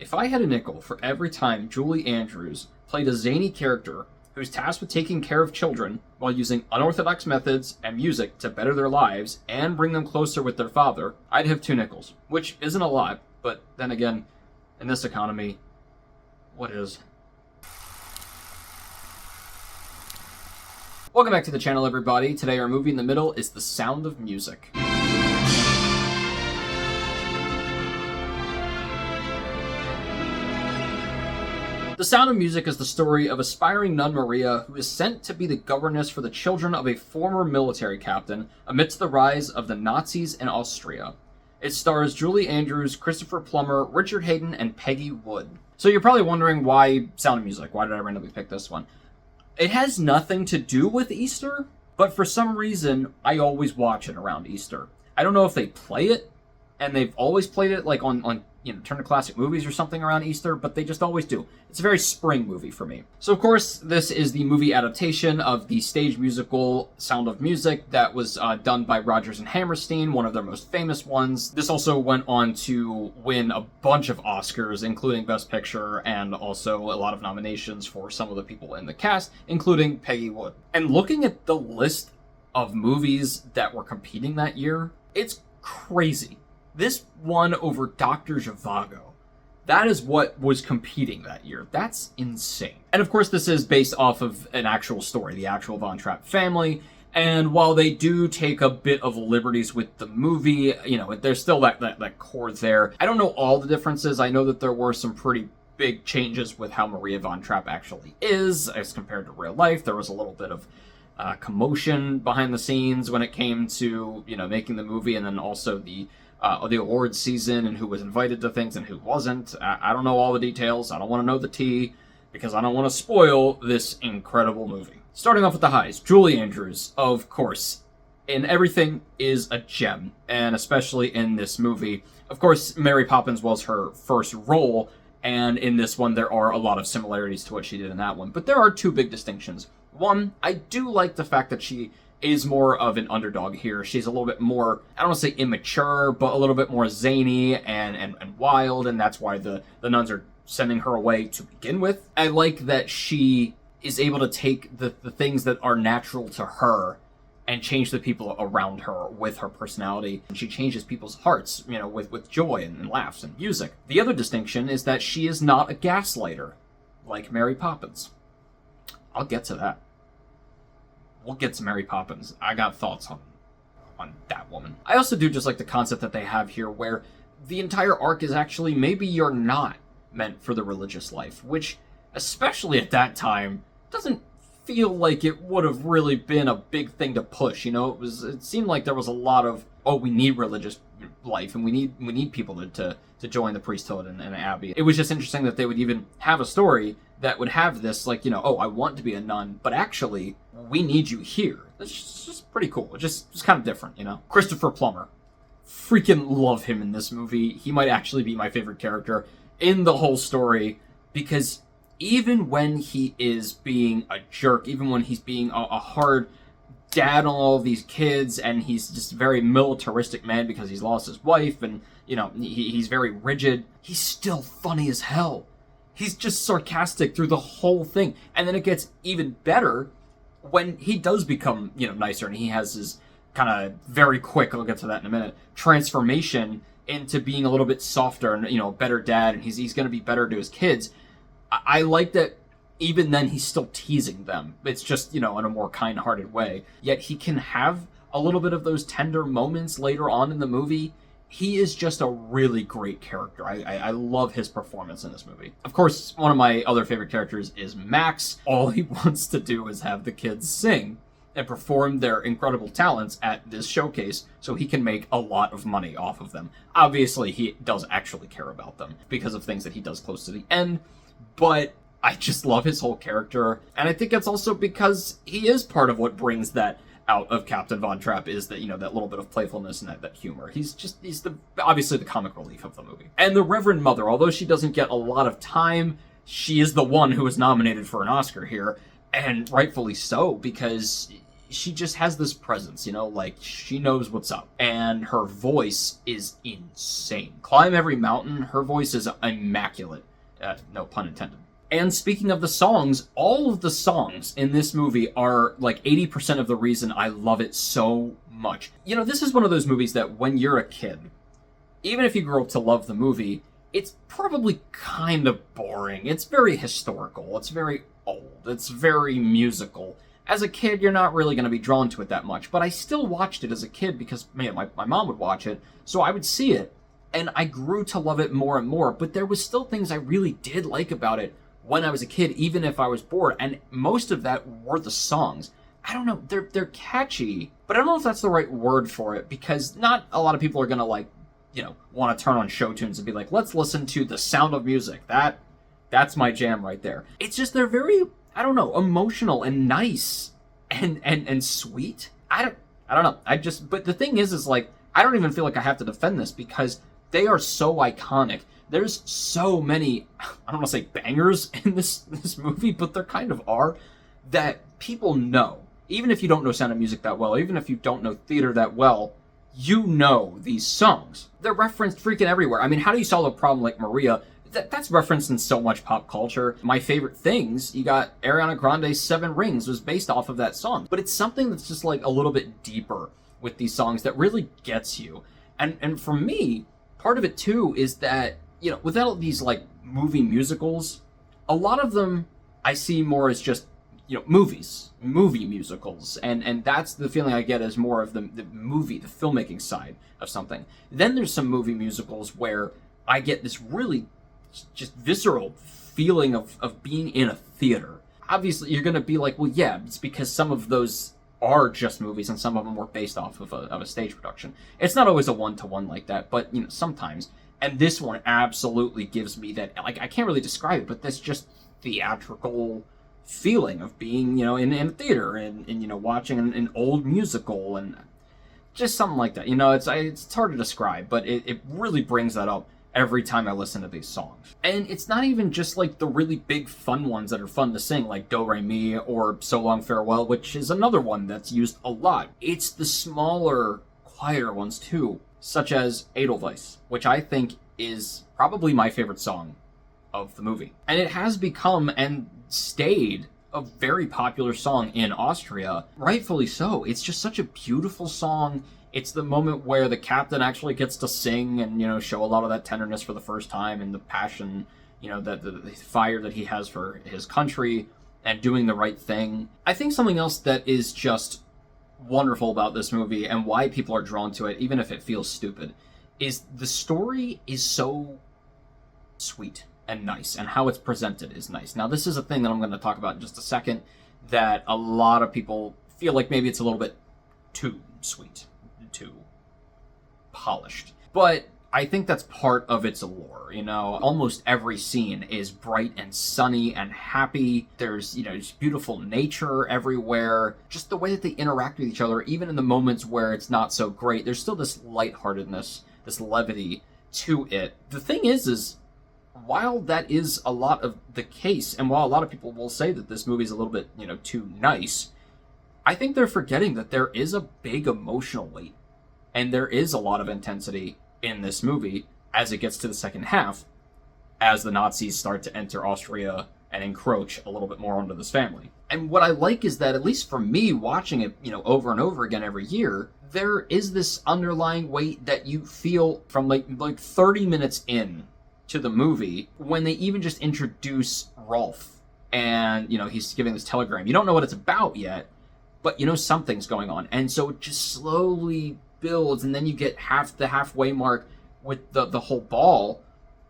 If I had a nickel for every time Julie Andrews played a zany character who's tasked with taking care of children while using unorthodox methods and music to better their lives and bring them closer with their father, I'd have 2 nickels, which isn't a lot, but then again, in this economy, what is? Welcome back to the channel, everybody. Today our movie in the middle is The Sound of Music. The Sound of Music is the story of aspiring nun Maria, who is sent to be the governess for the children of a former military captain amidst the rise of the Nazis in Austria. It stars Julie Andrews, Christopher Plummer, Richard Haydn, and Peggy Wood. So you're probably wondering why Sound of Music? Why did I randomly pick this one? It has nothing to do with Easter, but for some reason, I always watch it around Easter. I don't know if they play it, and they've always played it like on Turner Classic Movies or something around Easter, but they just always do. It's a very spring movie for me. So of course, this is the movie adaptation of the stage musical Sound of Music that was done by Rodgers and Hammerstein, one of their most famous ones. This also went on to win a bunch of Oscars, including Best Picture, and also a lot of nominations for some of the people in the cast, including Peggy Wood. And looking at the list of movies that were competing that year, it's crazy. This won over Dr. Zhivago. That is what was competing that year. That's insane. And of course, this is based off of an actual story, the actual Von Trapp family. And while they do take a bit of liberties with the movie, there's still that core there. I don't know all the differences. I know that there were some pretty big changes with how Maria Von Trapp actually is as compared to real life. There was a little bit of commotion behind the scenes when it came to, making the movie, and then also the awards season and who was invited to things and who wasn't. I don't know all the details. I don't want to know the tea because I don't want to spoil this incredible movie. Starting off with the highs, Julie Andrews, of course, in everything is a gem, and especially in this movie. Of course, Mary Poppins was her first role, and in this one there are a lot of similarities to what she did in that one. But there are 2 big distinctions. One, I do like the fact that she is more of an underdog here. She's a little bit more, I don't want to say immature, but a little bit more zany and wild, and that's why the nuns are sending her away to begin with. I like that she is able to take the things that are natural to her and change the people around her with her personality. And she changes people's hearts, with joy and laughs and music. The other distinction is that she is not a gaslighter, like Mary Poppins. I'll get to that. We'll get to Mary Poppins. I got thoughts on that woman. I also do just like the concept that they have here where the entire arc is actually maybe you're not meant for the religious life, which, especially at that time, doesn't feel like it would have really been a big thing to push. It seemed like there was a lot of, we need religious life and we need people to join the priesthood and abbey. It was just interesting that they would even have a story that would have this, I want to be a nun, but actually, we need you here. It's just pretty cool. Just kind of different, Christopher Plummer. Freaking love him in this movie. He might actually be my favorite character in the whole story, because even when he is being a jerk, even when he's being a hard dad on all of these kids, and he's just a very militaristic man because he's lost his wife, and, he's very rigid, he's still funny as hell. He's just sarcastic through the whole thing. And then it gets even better when he does become, nicer, and he has his kind of very quick, I'll get to that in a minute, transformation into being a little bit softer and, a better dad, and he's going to be better to his kids. I like that even then he's still teasing them. It's just, in a more kind-hearted way. Yet he can have a little bit of those tender moments later on in the movie. He is just a really great character. I love his performance in this movie. Of course, one of my other favorite characters is Max. All he wants to do is have the kids sing and perform their incredible talents at this showcase so he can make a lot of money off of them. Obviously, he does actually care about them because of things that he does close to the end, but I just love his whole character, and I think it's also because he is part of what brings that out of Captain Von Trapp, is that, that little bit of playfulness and that humor. He's obviously the comic relief of the movie. And the Reverend Mother, although she doesn't get a lot of time, she is the one who is nominated for an Oscar here, and rightfully so, because she just has this presence, like she knows what's up. And her voice is insane. Climb Every Mountain, her voice is immaculate. No pun intended. And speaking of the songs, all of the songs in this movie are like 80% of the reason I love it so much. This is one of those movies that when you're a kid, even if you grow up to love the movie, it's probably kind of boring. It's very historical. It's very old. It's very musical. As a kid, you're not really going to be drawn to it that much. But I still watched it as a kid because, man, my mom would watch it. So I would see it. And I grew to love it more and more. But there was still things I really did like about it when I was a kid, even if I was bored. And most of that were the songs. I don't know. They're catchy. But I don't know if that's the right word for it. Because not a lot of people are going to, want to turn on show tunes and be like, let's listen to The Sound of Music. That's my jam right there. It's just they're very, I don't know, emotional and nice and sweet. I don't know. But the thing is like, I don't even feel like I have to defend this because they are so iconic. There's so many, I don't want to say bangers in this movie, but there kind of are, that people know. Even if you don't know Sound of Music that well, even if you don't know theater that well, you know these songs. They're referenced freaking everywhere. I mean, How Do You Solve a Problem Like Maria? That's referenced in so much pop culture. My favorite things, you got Ariana Grande's Seven Rings was based off of that song. But it's something that's just like a little bit deeper with these songs that really gets you. And for me, part of it too is that, without these like movie musicals, a lot of them I see more as just, movie musicals. And that's the feeling I get as more of the movie, the filmmaking side of something. Then there's some movie musicals where I get this really just visceral feeling of being in a theater. Obviously, you're going to be like, well, yeah, it's because some of those are just movies and some of them were based off of a stage production. It's not always a one-to-one like that, but, sometimes. And this one absolutely gives me that, like, I can't really describe it, but this just theatrical feeling of being, in a theater and watching an old musical and just something like that. It's hard to describe, but it really brings that up every time I listen to these songs. And it's not even just like the really big fun ones that are fun to sing, like Do Re Mi or So Long Farewell, which is another one that's used a lot. It's the smaller, quieter ones too, such as Edelweiss, which I think is probably my favorite song of the movie. And it has become and stayed a very popular song in Austria, rightfully so. It's just such a beautiful song. It's the moment where the captain actually gets to sing and, show a lot of that tenderness for the first time and the passion, that the fire that he has for his country and doing the right thing. I think something else that is just wonderful about this movie and why people are drawn to it, even if it feels stupid, is the story is so sweet and nice, and how it's presented is nice. Now, this is a thing that I'm going to talk about in just a second, that a lot of people feel like maybe it's a little bit too sweet, too polished. But I think that's part of its allure, Almost every scene is bright and sunny and happy. There's, just beautiful nature everywhere. Just the way that they interact with each other, even in the moments where it's not so great, there's still this lightheartedness, this levity to it. The thing is while that is a lot of the case, and while a lot of people will say that this movie is a little bit, too nice, I think they're forgetting that there is a big emotional weight, and there is a lot of intensity in this movie as it gets to the second half, as the Nazis start to enter Austria and encroach a little bit more onto this family. And what I like is that, at least for me, watching it, over and over again every year, there is this underlying weight that you feel from like 30 minutes in to the movie, when they even just introduce Rolf and he's giving this telegram. You don't know what it's about yet, but something's going on, and so it just slowly builds, and then you get the halfway mark with the whole ball,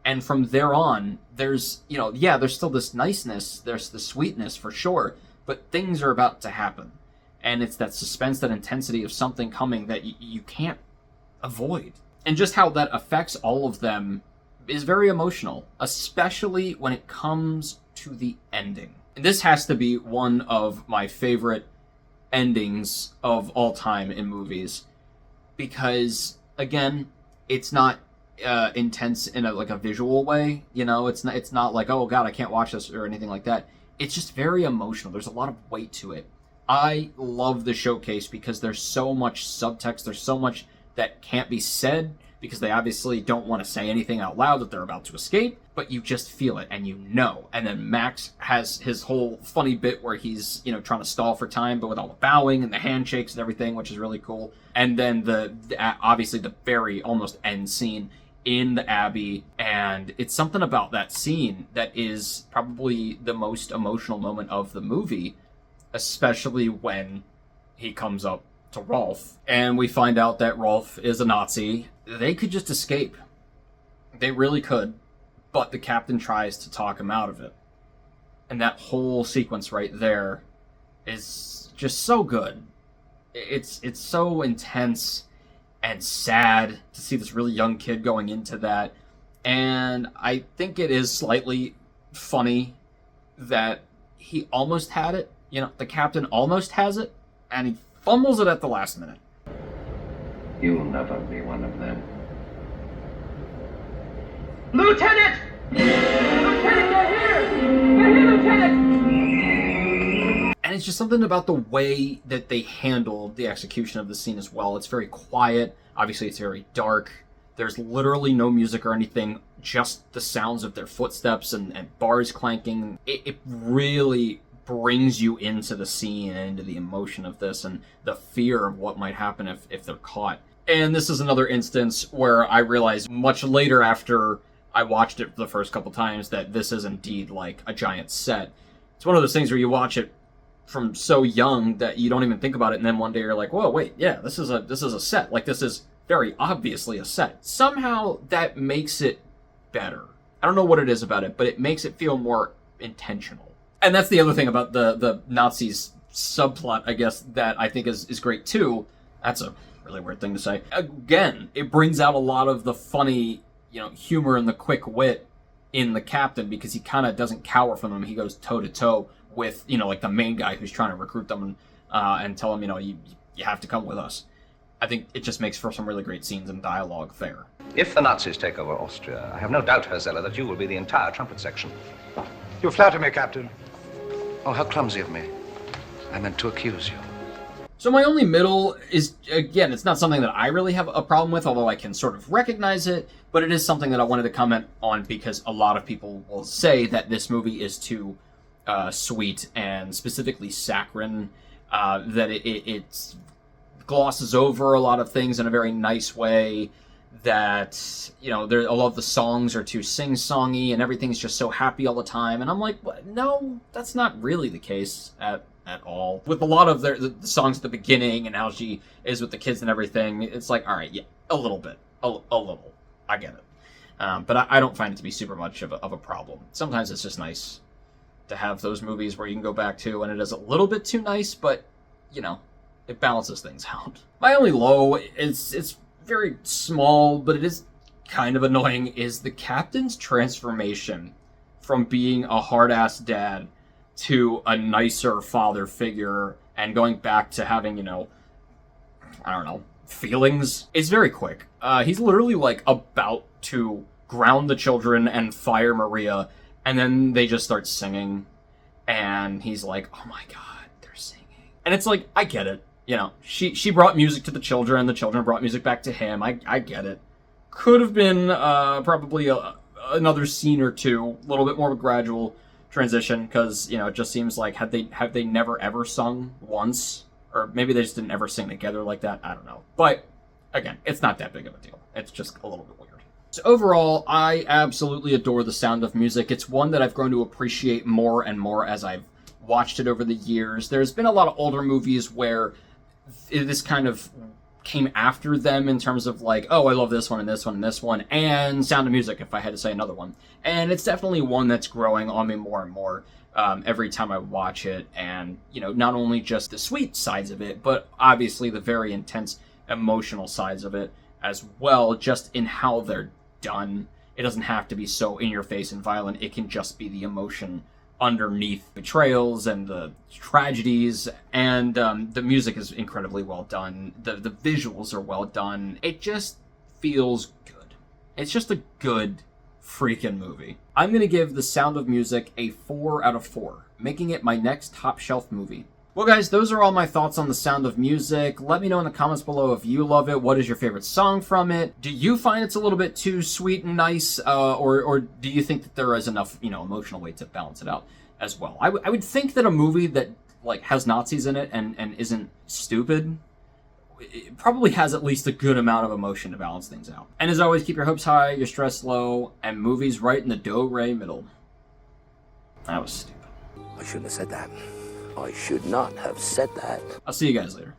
and from there on there's there's still this niceness, there's the sweetness for sure, but things are about to happen, and it's that suspense, that intensity of something coming that you can't avoid. And just how that affects all of them is very emotional, especially when it comes to the ending. And this has to be one of my favorite endings of all time in movies, because again, it's not intense in a visual way. It's not like, oh god, I can't watch this or anything like that. It's just very emotional. There's a lot of weight to it. I love the showcase because there's so much subtext, there's so much that can't be said, because they obviously don't want to say anything out loud that they're about to escape, but you just feel it and you know. And then Max has his whole funny bit where he's, trying to stall for time, but with all the bowing and the handshakes and everything, which is really cool. And then obviously the very almost end scene in the Abbey, and it's something about that scene that is probably the most emotional moment of the movie, especially when he comes up to Rolf, and we find out that Rolf is a Nazi. They could just escape. They really could, but the captain tries to talk him out of it. And that whole sequence right there is just so good. It's so intense and sad to see this really young kid going into that. And I think it is slightly funny that he almost had it. The captain almost has it, and he fumbles it at the last minute. You'll never be one of them. Lieutenant! Lieutenant, get here! Get here, Lieutenant! And it's just something about the way that they handled the execution of the scene as well. It's very quiet. Obviously, it's very dark. There's literally no music or anything, just the sounds of their footsteps and bars clanking. It really brings you into the scene and into the emotion of this and the fear of what might happen if they're caught. And this is another instance where I realized much later, after I watched it for the first couple times, that this is indeed like a giant set. It's one of those things where you watch it from so young that you don't even think about it, and then one day you're like, whoa, wait, yeah, this is a set. Like, this is very obviously a set. Somehow that makes it better. I don't know what it is about it, but it makes it feel more intentional. And that's the other thing about the Nazis subplot, I guess, that I think is great too. That's a really weird thing to say. Again, it brings out a lot of the funny, humor and the quick wit in the captain, because he kind of doesn't cower from them. He goes toe to toe with, like the main guy who's trying to recruit them and tell them, you have to come with us. I think it just makes for some really great scenes and dialogue there. If the Nazis take over Austria, I have no doubt, Herr Zeller, that you will be the entire trumpet section. You flatter me, Captain. Oh, how clumsy of me. I meant to accuse you. So my only middle is, again, it's not something that I really have a problem with, although I can sort of recognize it, but it is something that I wanted to comment on because a lot of people will say that this movie is too sweet, and specifically saccharine, that it glosses over a lot of things in a very nice way, that, a lot of the songs are too sing-songy and everything's just so happy all the time. And I'm like, no, that's not really the case at all. With a lot of the songs at the beginning and how she is with the kids and everything, it's like, all right, yeah, a little bit. A little. I get it. But I don't find it to be super much of a problem. Sometimes it's just nice to have those movies where you can go back to and it is a little bit too nice, but, it balances things out. My only low, it's very small, but it is kind of annoying, is the captain's transformation from being a hard-ass dad to a nicer father figure and going back to having, feelings. It's very quick. He's literally like about to ground the children and fire Maria, and then they just start singing, and he's like, oh my god, they're singing. And it's like, I get it. She brought music to the children brought music back to him. I get it. Could have been probably another scene or two, a little bit more of a gradual transition, because, it just seems like, have they never ever sung once? Or maybe they just didn't ever sing together like that. I don't know. But, again, it's not that big of a deal. It's just a little bit weird. So overall, I absolutely adore The Sound of Music. It's one that I've grown to appreciate more and more as I've watched it over the years. There's been a lot of older movies where this kind of came after them in terms of like, oh, I love this one and this one and this one, and Sound of Music, if I had to say another one. And it's definitely one that's growing on me more and more every time I watch it. And, not only just the sweet sides of it, but obviously the very intense emotional sides of it as well, just in how they're done. It doesn't have to be so in your face and violent. It can just be the emotion underneath betrayals and the tragedies, and the music is incredibly well done. The visuals are well done. It just feels good. It's just a good freaking movie. I'm going to give The Sound of Music a 4 out of 4, making it my next top shelf movie. Well, guys, those are all my thoughts on The Sound of Music. Let me know in the comments below if you love it. What is your favorite song from it? Do you find it's a little bit too sweet and nice, or do you think that there is enough, emotional weight to balance it out as well? I would think that a movie that like has Nazis in it and isn't stupid, it probably has at least a good amount of emotion to balance things out. And as always, keep your hopes high, your stress low, and movies right in the do-re middle. That was stupid. I shouldn't have said that. I should not have said that. I'll see you guys later.